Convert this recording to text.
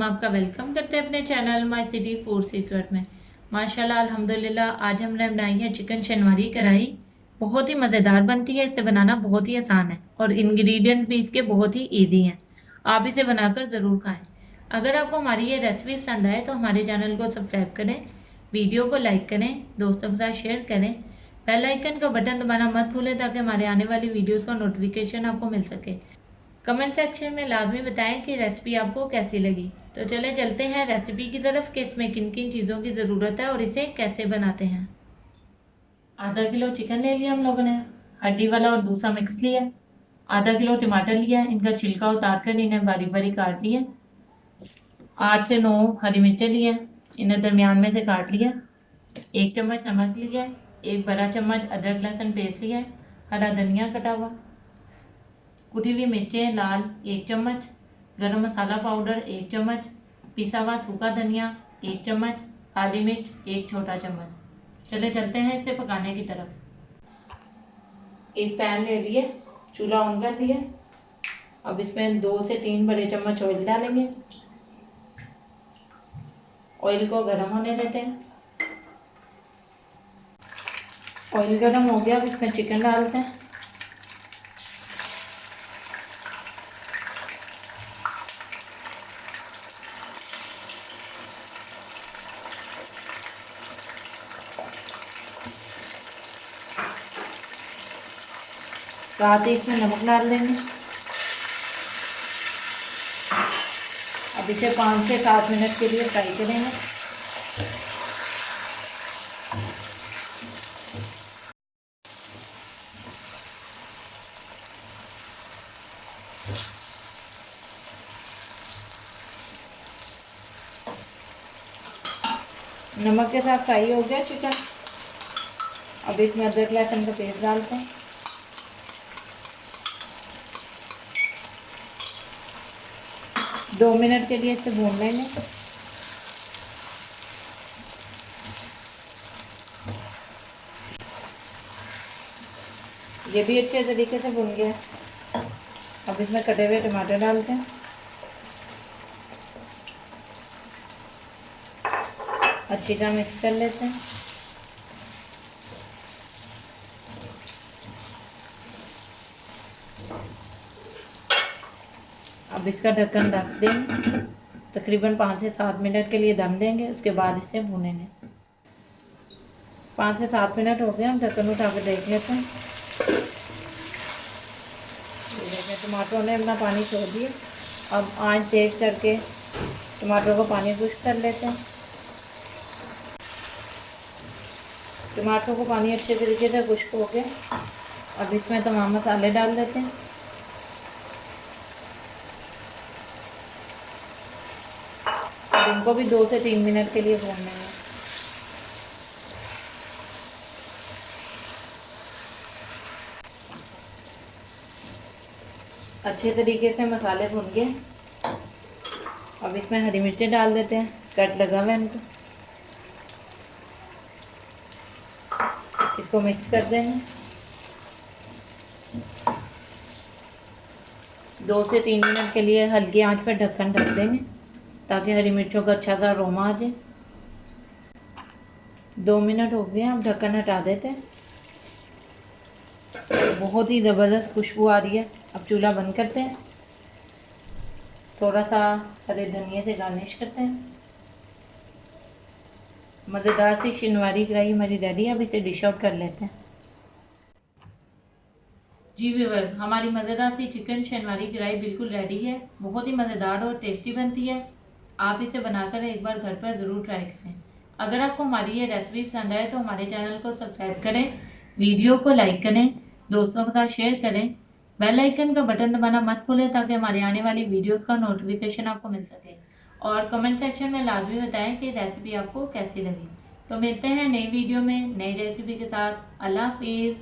आपका वेलकम करते हैं अपने channel my city food secret में। माशाल्लाह अल्हम्दुलिल्लाह आज हमने बनाई है चिकन शनवारी कढ़ाई। बहुत ही मज़ेदार बनती है। इसे बनाना बहुत ही आसान है और इंग्रेडिएंट भी इसके बहुत ही ईजी हैं। आप इसे बनाकर ज़रूर खाएं। अगर आपको हमारी ये रेसिपी पसंद आए तो हमारे चैनल को सब्सक्राइब करें, वीडियो को लाइक करें, दोस्तों के साथ शेयर करें, बेल आइकन का बटन दबाना मत भूलें ताकि हमारे आने वाली वीडियोज़ का नोटिफिकेशन आपको मिल सके। कमेंट सेक्शन में लाजमी बताएं कि रेसिपी आपको कैसी लगी। तो चले चलते हैं रेसिपी की तरफ कि इसमें किन किन चीज़ों की ज़रूरत है और इसे कैसे बनाते हैं। आधा किलो चिकन ले लिया हम लोगों ने, हड्डी वाला और दूसरा मिक्स लिया। आधा किलो टमाटर लिया, इनका छिलका उतार कर इन्हें बारीक बारीक काट लिया। 8 से 9 हरी मिर्चें लिया, इन्हें दरमियान में से काट लिया। 1 चम्मच नमक लिया, 1 बड़ा चम्मच अदरक लहसुन पेस्ट लिया, हरा धनिया कटा हुआ, कुटी हुई मिर्चें लाल 1 चम्मच, गरम मसाला पाउडर 1 चम्मच, पिसा हुआ सूखा धनिया 1 चम्मच, काली मिर्च 1 छोटा चम्मच। चले चलते हैं इसे पकाने की तरफ। एक पैन ले लिए, चूल्हा ऑन कर दिया। अब इसमें 2 से 3 बड़े चम्मच ऑयल डालेंगे। ऑयल को गर्म होने देते हैं। ऑयल गर्म हो गया, अब इसमें चिकन डालते हैं। साथ ही इसमें नमक डाल देंगे। अब इसे 5 से 7 मिनट के लिए फ्राई करेंगे। नमक के साथ फ्राई हो गया चिकन। अब इसमें अदरक लहसुन का पेस्ट डालते हैं। दो मिनट के लिए इसे भून लेंगे। ये भी अच्छे तरीके से भून गया। अब इसमें कटे हुए टमाटर डालते हैं। अच्छी तरह मिक्स कर लेते हैं। अब इसका ढक्कन ढक देंगे। तकरीबन 5 से 7 मिनट के लिए दम देंगे, उसके बाद इसे भूनेंगे। 5 से 7 मिनट हो गए, हम ढक्कन उठा कर देख लेते हैं। देखें टमाटरों ने अपना पानी छोड़ दिया। अब आंच तेज करके टमाटरों को पानी खुश्क कर लेते हैं। टमाटरों को पानी अच्छे तरीके से खुश्क हो गया। अब इसमें तमाम मसाले डाल देते हैं। इनको भी 2 से 3 मिनट के लिए भूनना है। अच्छे तरीके से मसाले भून गए। अब इसमें हरी मिर्चें डाल देते हैं, कट लगा हुआ है इनको। इसको मिक्स कर देंगे। 2 से 3 मिनट के लिए हल्की आंच पर ढक्कन ढक देंगे ताकि हरी मिर्चों का अच्छा सा अरोमा आ जाए। 2 मिनट हो गए, अब ढक्कन हटा देते हैं। बहुत ही ज़बरदस्त खुशबू आ रही है। अब चूल्हा बंद करते हैं। थोड़ा सा हरे धनिए से गार्निश करते हैं। मज़ेदार सी शनवारी कढ़ाई हमारी रेडी है। अब इसे डिश आउट कर लेते हैं। जी व्यूअर, हमारी मज़ेदार सी चिकन शनवारी कढ़ाई बिल्कुल रेडी है। बहुत ही मज़ेदार और टेस्टी बनती है। आप इसे बनाकर एक बार घर पर ज़रूर ट्राई करें। अगर आपको हमारी ये रेसिपी पसंद आए तो हमारे चैनल को सब्सक्राइब करें, वीडियो को लाइक करें, दोस्तों के साथ शेयर करें, बेल आइकन का बटन दबाना मत भूलें ताकि हमारी आने वाली वीडियोस का नोटिफिकेशन आपको मिल सके। और कमेंट सेक्शन में लाजमी बताएं कि रेसिपी आपको कैसी लगी। तो मिलते हैं नई वीडियो में नई रेसिपी के साथ। अल्लाह हाफिज़।